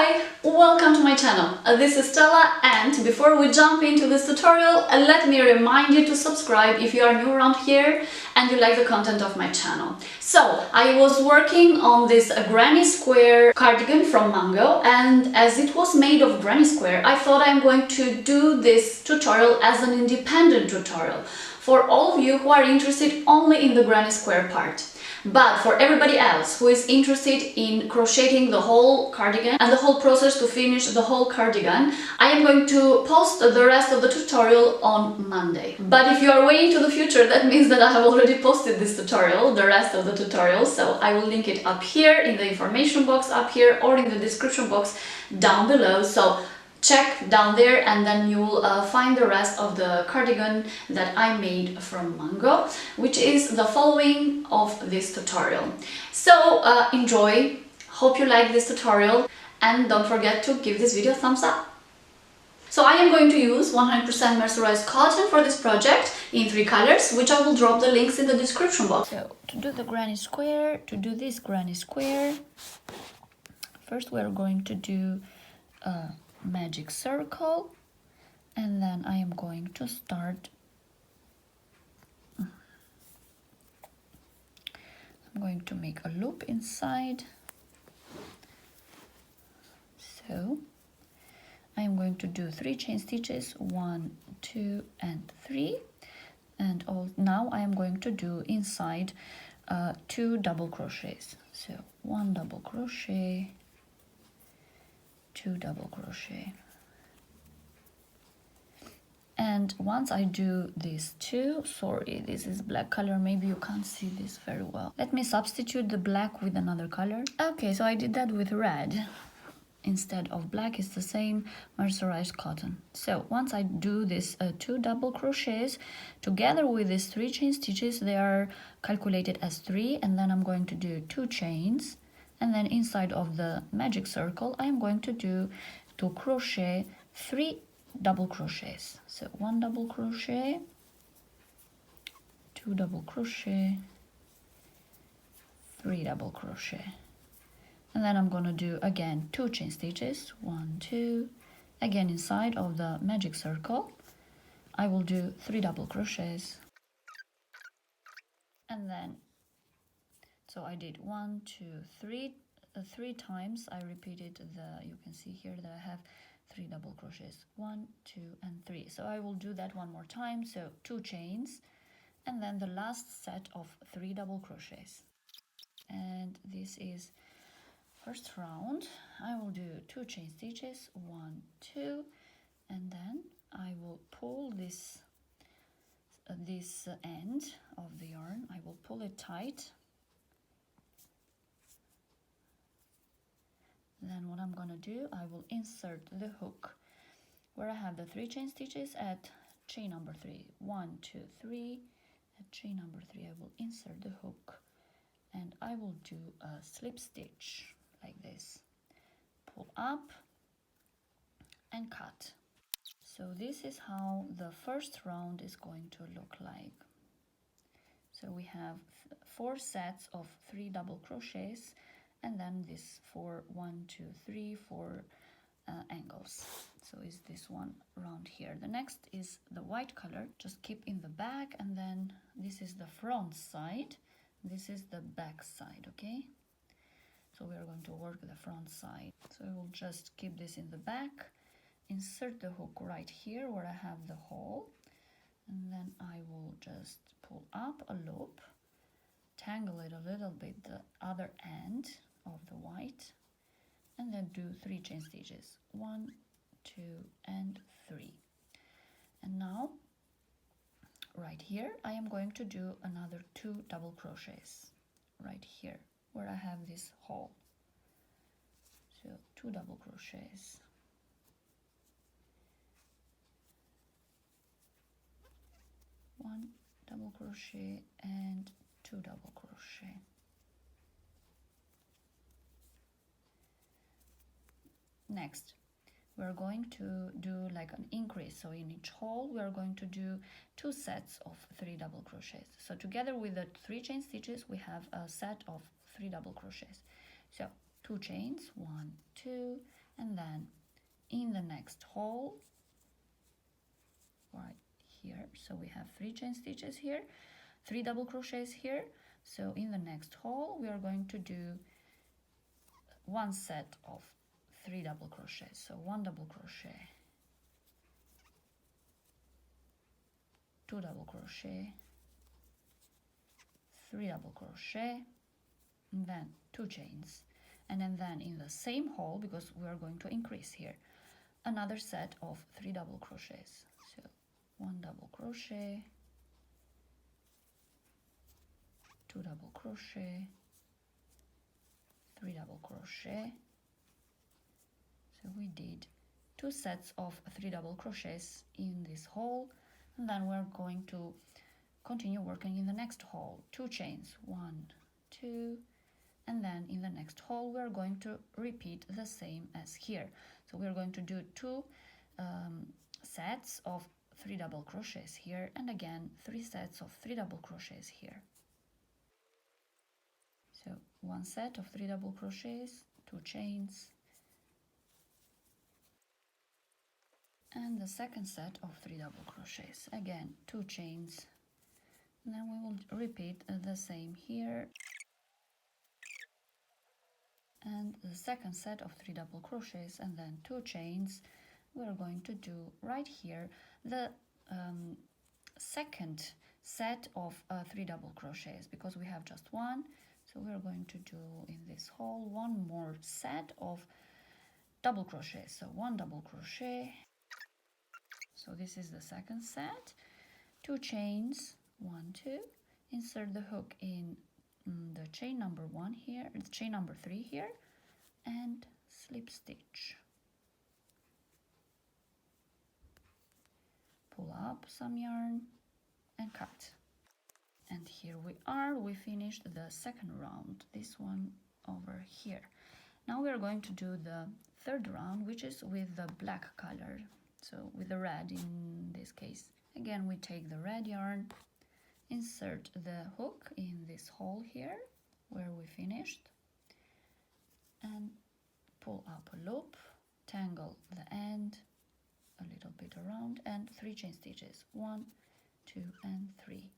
Hi! Welcome to my channel. This is Stella, and before we jump into this tutorial, let me remind you to subscribe if you are new around here and you like the content of my channel. So, I was working on this granny square cardigan from Mango, and as it was made of granny square, I thought I'm going to do this tutorial as an independent tutorial for all of you who are interested only in the granny square part. But for everybody else who is interested in crocheting the whole cardigan and the whole process to finish the whole cardigan, I am going to post the rest of the tutorial on Monday. But if you are way into the future, that means that I have already posted this tutorial, the rest of the tutorial, so I will link it up here in the information box up here or in the description box down below. So check down there and then you will find the rest of the cardigan that I made from Mango, which is the following of this tutorial. So enjoy, hope you like this tutorial, and don't forget to give this video a thumbs up. So I am going to use 100% mercerized cotton for this project in 3 colors, which I will drop the links in the description box. So to do the granny square, to do this granny square, first we're going to do magic circle, and then I am going to start. I'm going to make a loop inside. So I am going to do 3 chain stitches, 1, 2 and 3, and now I am going to do inside 2 double crochets. So 1 double crochet, 2 double crochet, and once I do these 2, sorry, this is black color, maybe you can't see this very well. Let me substitute the black with another color. Okay, so I did that with red instead of black. It's the same mercerized cotton. So once I do this 2 double crochets together with these 3 chain stitches, they are calculated as 3, and then I'm going to do 2 chains. And then inside of the magic circle, I'm going to crochet 3 double crochets. So 1 double crochet, 2 double crochet, 3 double crochet. And then I'm going to do again 2 chain stitches, 1, 2, again inside of the magic circle. I will do 3 double crochets. And then so I did 1, 2, 3, 3 times. I repeated you can see here that I have 3 double crochets, 1, 2 and 3. So I will do that one more time. So 2 chains, and then the last set of 3 double crochets. And this is first round. I will do 2 chain stitches, 1, 2, and then I will pull this end of the yarn. I will pull it tight. Then what I'm gonna do, I will insert the hook where I have the 3 chain stitches at chain number 3. 1, 2, 3. At chain number 3, I will insert the hook, and I will do a slip stitch like this. Pull up and cut. So this is how the first round is going to look like. So we have 4 sets of 3 double crochets, and then this 4, 1, 2, 3, 4 angles. So is this one round here. The next is the white color. Just keep in the back, and then this is the front side. This is the back side, okay? So we are going to work the front side. So I will just keep this in the back, insert the hook right here where I have the hole, and then I will just pull up a loop, tangle it a little bit the other end of the white, and then do 3 chain stitches, 1, 2 and 3. And now right here I am going to do another 2 double crochets right here where I have this hole. So 2 double crochets, 1 double crochet and 2 double crochet. Next, we're going to do like an increase. So in each hole, we are going to do 2 sets of 3 double crochets. So together with the 3 chain stitches, we have a set of 3 double crochets. So 2 chains, 1, 2, then in the next hole, right here, so we have 3 chain stitches here, 3 double crochets here. So in the next hole we are going to do one set of 3 double crochets. So 1 double crochet, 2 double crochet, 3 double crochet, and then 2 chains, and then in the same hole, because we are going to increase here, another set of 3 double crochets. So 1 double crochet, 2 double crochet, 3 double crochet. So we did 2 sets of 3 double crochets in this hole, and then we're going to continue working in the next hole. 2 chains, 1, 2, and then in the next hole we're going to repeat the same as here. So we're going to do 2 sets of 3 double crochets here, and again 3 sets of 3 double crochets here. So 1 set of 3 double crochets, 2 chains, and the second set of 3 double crochets, again 2 chains, and then we will repeat the same here, and the second set of 3 double crochets, and then 2 chains. We're going to do right here the second set of 3 double crochets, because we have just 1. So we're going to do in this hole 1 more set of double crochets. So 1 double crochet, so this is the second set, 2 chains, 1, 2, insert the hook in the chain number 1 here, chain number 3 here, and slip stitch. Pull up some yarn and cut. And here we are, we finished the second round, this one over here. Now we are going to do the third round, which is with the black color, so with the red in this case. Again, we take the red yarn, insert the hook in this hole here where we finished, and pull up a loop, tangle the end a little bit around, and 3 chain stitches, 1, 2, and 3.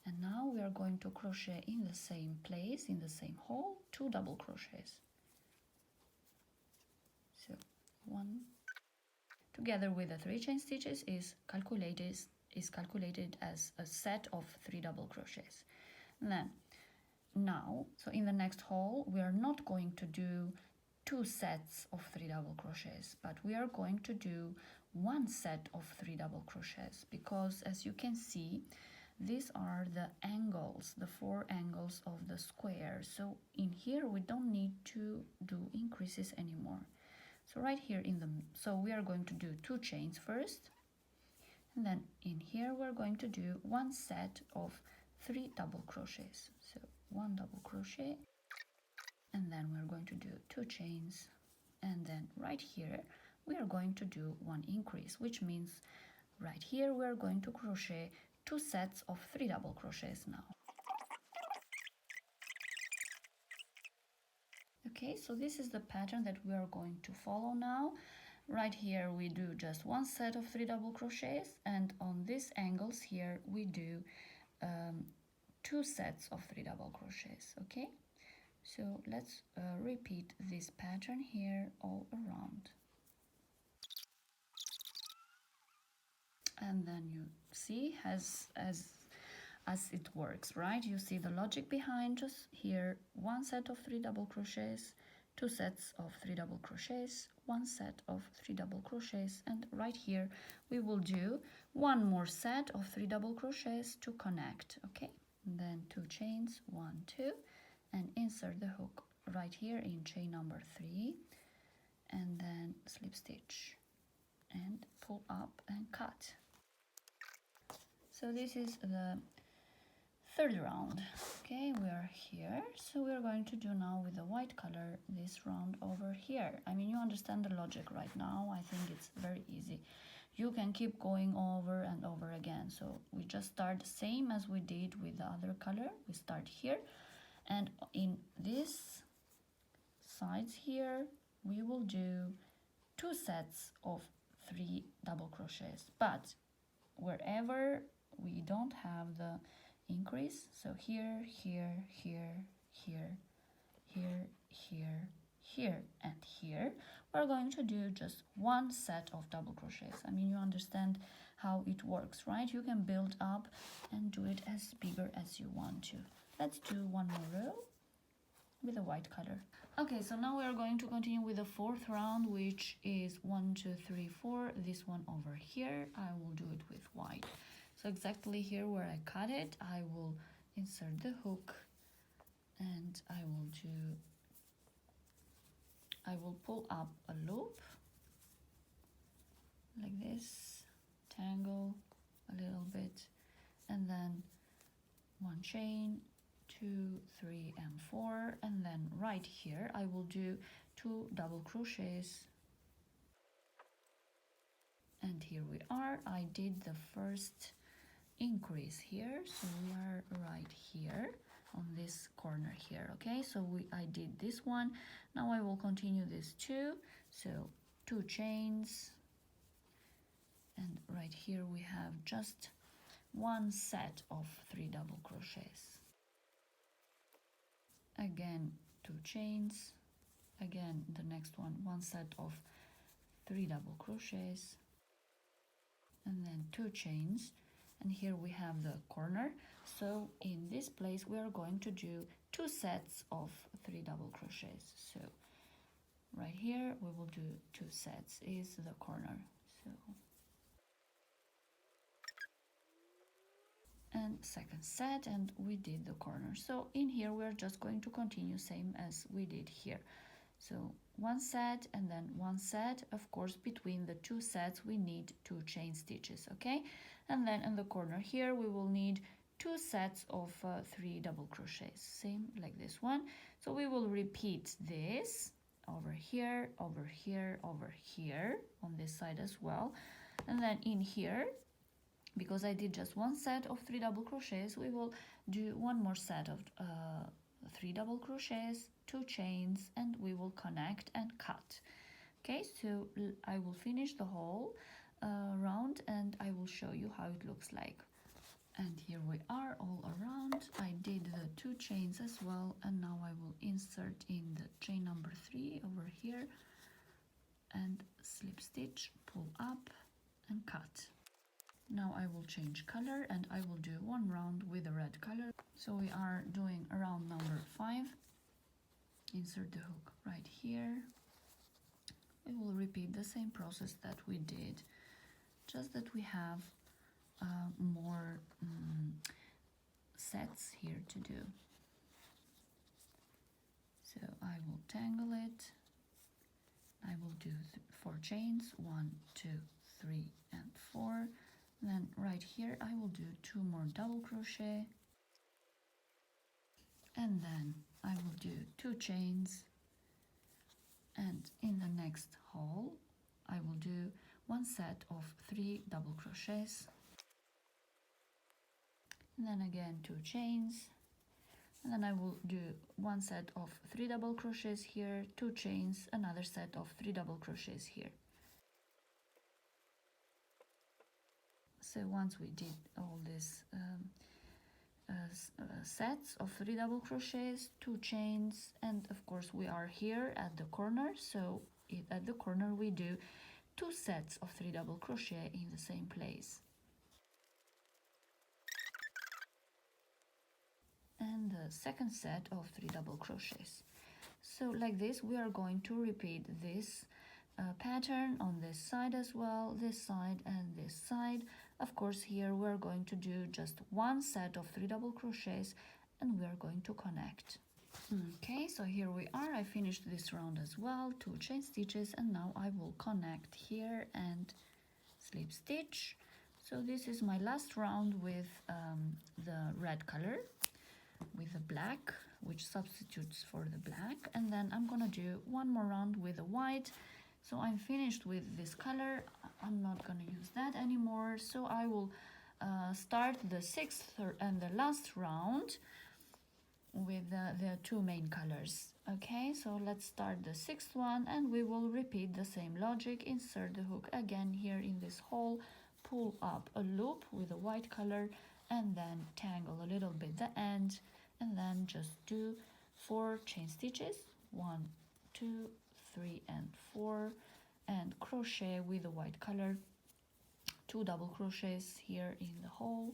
And now we are going to crochet in the same place, in the same hole, 2 double crochets. So 1, together with the 3 chain stitches is calculated as a set of 3 double crochets. And then now, so in the next hole we are not going to do 2 sets of 3 double crochets, but we are going to do 1 set of 3 double crochets, because as you can see, these are the angles, the 4 angles of the square. So in here we don't need to do increases anymore. So right here so we are going to do 2 chains first, and then in here we're going to do 1 set of 3 double crochets. So 1 double crochet, and then we're going to do 2 chains, and then right here we are going to do 1 increase, which means right here we're going to crochet 2 sets of 3 double crochets now. Okay, so this is the pattern that we are going to follow now. Right here we do just 1 set of 3 double crochets, and on these angles here we do 2 sets of 3 double crochets. Okay, so let's repeat this pattern here all around. And then you see as it works, right? You see the logic behind. Just here 1 set of 3 double crochets, 2 sets of 3 double crochets, 1 set of 3 double crochets, and right here we will do 1 more set of 3 double crochets to connect. Okay, and then 2 chains, 1, 2, and insert the hook right here in chain number 3, and then slip stitch and pull up and cut. So this is the third round. Okay, we are here, so we are going to do now with the white color this round over here. I mean, you understand the logic right now. I think it's very easy. You can keep going over and over again. So we just start the same as we did with the other color. We start here, and in these sides here we will do 2 sets of 3 double crochets, but wherever we don't have the increase, so here, here, here, here, here, here, here, and here, we're going to do just 1 set of double crochets. I mean, you understand how it works, right? You can build up and do it as bigger as you want to. Let's do 1 more row with a white color. Okay, so now we are going to continue with the 4th round, which is 1, 2, 3, 4. This one over here, I will do it with white. So exactly here where I cut it, I will insert the hook and I will pull up a loop like this, tangle a little bit, and then 1 chain, 2, 3, and 4, and then right here I will do 2 double crochets, and here we are. I did the first increase here, so we are right here on this corner here. Okay, so I did this one. Now I will continue this 2, so 2 chains, and right here we have just 1 set of 3 double crochets. Again 2 chains, again the next one, 1 set of 3 double crochets, and then 2 chains, and here we have the corner. So in this place we are going to do 2 sets of 3 double crochets. So right here we will do 2 sets, is the corner. So, and second set, and we did the corner. So in here we're just going to continue same as we did here. So 1 set and then 1 set. Of course, between the 2 sets we need 2 chain stitches, okay? And then in the corner here we will need 2 sets of 3 double crochets, same like this one. So we will repeat this over here, over here, over here, on this side as well. And then in here, because I did just 1 set of 3 double crochets, we will do 1 more set of 3 double crochets, 2 chains, and we will connect and cut. Okay, so I will finish the whole round and I will show you how it looks like. And here we are all around. I did the 2 chains as well, and now I will insert in the chain number 3 over here and slip stitch, pull up and cut. Now I will change color and I will do 1 round with a red color. So we are doing round number 5. Insert the hook right here. We will repeat the same process that we did, just that we have more sets here to do. So I will tangle it. I will do 4 chains, 1, 2, 3, and 4. Then right here I will do 2 more double crochet, and then I will do 2 chains, and in the next hole I will do 1 set of 3 double crochets, and then again 2 chains, and then I will do 1 set of 3 double crochets here, 2 chains, another set of 3 double crochets here. So once we did all these sets of 3 double crochets, 2 chains, and of course we are here at the corner, so at the corner we do 2 sets of 3 double crochet in the same place. And the second set of 3 double crochets. So like this we are going to repeat this pattern on this side as well, this side and this side. Of course here we're going to do just 1 set of 3 double crochets and we are going to connect. Okay, so here we are. I finished this round as well, 2 chain stitches, and now I will connect here and slip stitch. So this is my last round with the red color, with the black, which substitutes for the black, and then I'm gonna do 1 more round with the white. So I'm finished with this color. I'm not gonna use that anymore, so I will start the 6th and the last round with the 2 main colors. Okay, so let's start the sixth one and we will repeat the same logic. Insert the hook again here in this hole, pull up a loop with a white color and then tangle a little bit the end, and then just do 4 chain stitches, 1, 2, 3 and 4, and crochet with the white color, 2 double crochets here in the hole.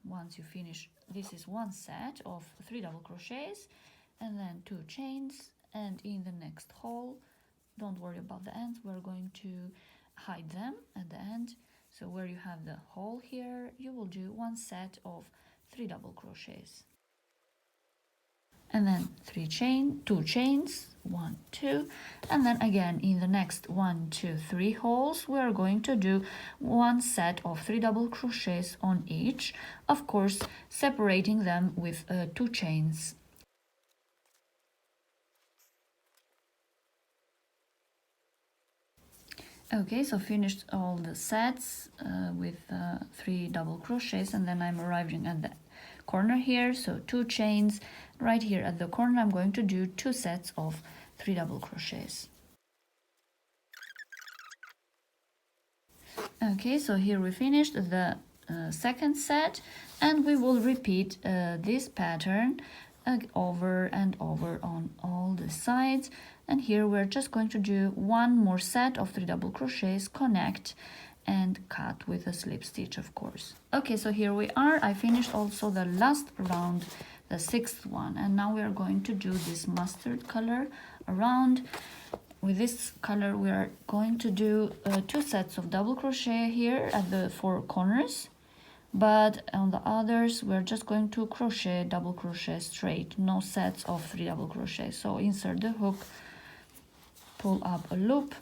Once you finish, this is one set of 3 double crochets and then 2 chains, and in the next hole, don't worry about the ends, we're going to hide them at the end. So where you have the hole here, you will do one set of 3 double crochets and then 2 chains, 1, 2, and then again in the next 1, 2, 3 holes we are going to do one set of 3 double crochets on each, of course separating them with 2 chains. Okay, so finished all the sets with 3 double crochets, and then I'm arriving at the corner here, so 2 chains. Right here at the corner I'm going to do 2 sets of 3 double crochets. Okay, so here we finished the second set, and we will repeat this pattern over and over on all the sides. And here we're just going to do one more set of 3 double crochets, connect and cut with a slip stitch, of course. Okay, so here we are. I finished also the last round, the 6th one, and now we are going to do this mustard color around. With this color we are going to do 2 sets of double crochet here at the 4 corners, but on the others we're just going to crochet, double crochet straight, no sets of 3 double crochet. So insert the hook, pull up a loop,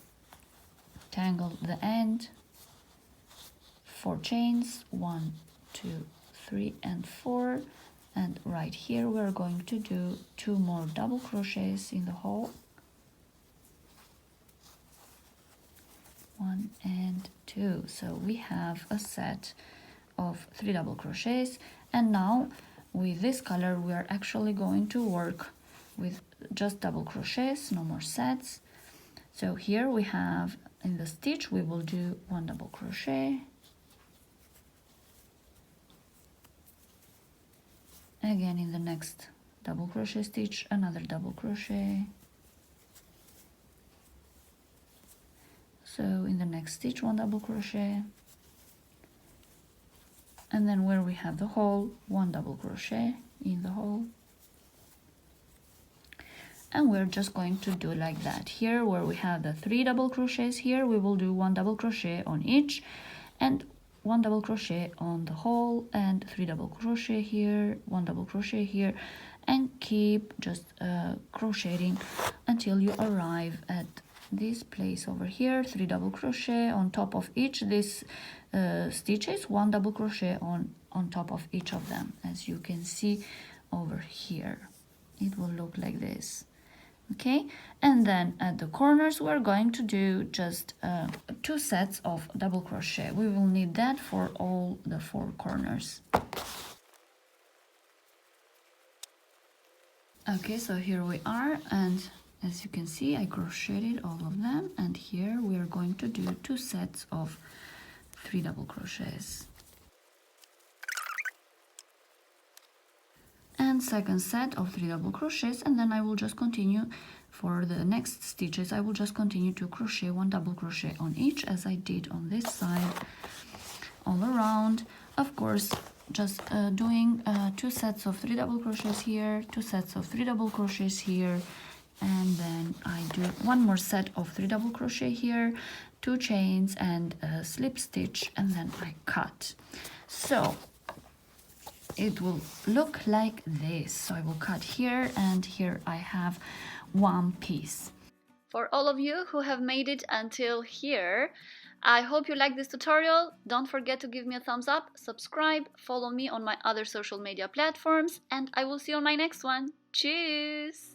tangle the end, 4 chains, 1, 2, 3 and 4, and right here we're going to do 2 more double crochets in the hole, 1 and 2. So we have a set of 3 double crochets, and now with this color we are actually going to work with just double crochets, no more sets. So here we have, in the stitch we will do 1 double crochet, again in the next double crochet stitch another double crochet, so in the next stitch 1 double crochet, and then where we have the hole, 1 double crochet in the hole. And we're just going to do like that. Here where we have the 3 double crochets, here we will do 1 double crochet on each, and 1 double crochet on the hole, and 3 double crochet here, 1 double crochet here, and keep just crocheting until you arrive at this place over here. 3 double crochet on top of each these stitches, 1 double crochet on top of each of them, as you can see over here. It will look like this. Okay, and then at the corners we're going to do just 2 sets of double crochet. We will need that for all the 4 corners. Okay, so here we are, and as you can see I crocheted all of them, and here we are going to do 2 sets of 3 double crochets. And second set of 3 double crochets, and then I will just continue for the next stitches. I will just continue to crochet 1 double crochet on each, as I did on this side all around. Of course, just doing 2 sets of 3 double crochets here, 2 sets of 3 double crochets here, and then I do 1 more set of 3 double crochet here, 2 chains and a slip stitch, and then I cut. So it will look like this. So I will cut here, and here I have 1 piece. For all of you who have made it until here, I hope you like this tutorial. Don't forget to give me a thumbs up, subscribe, follow me on my other social media platforms, and I will see you on my next one. Tschüss!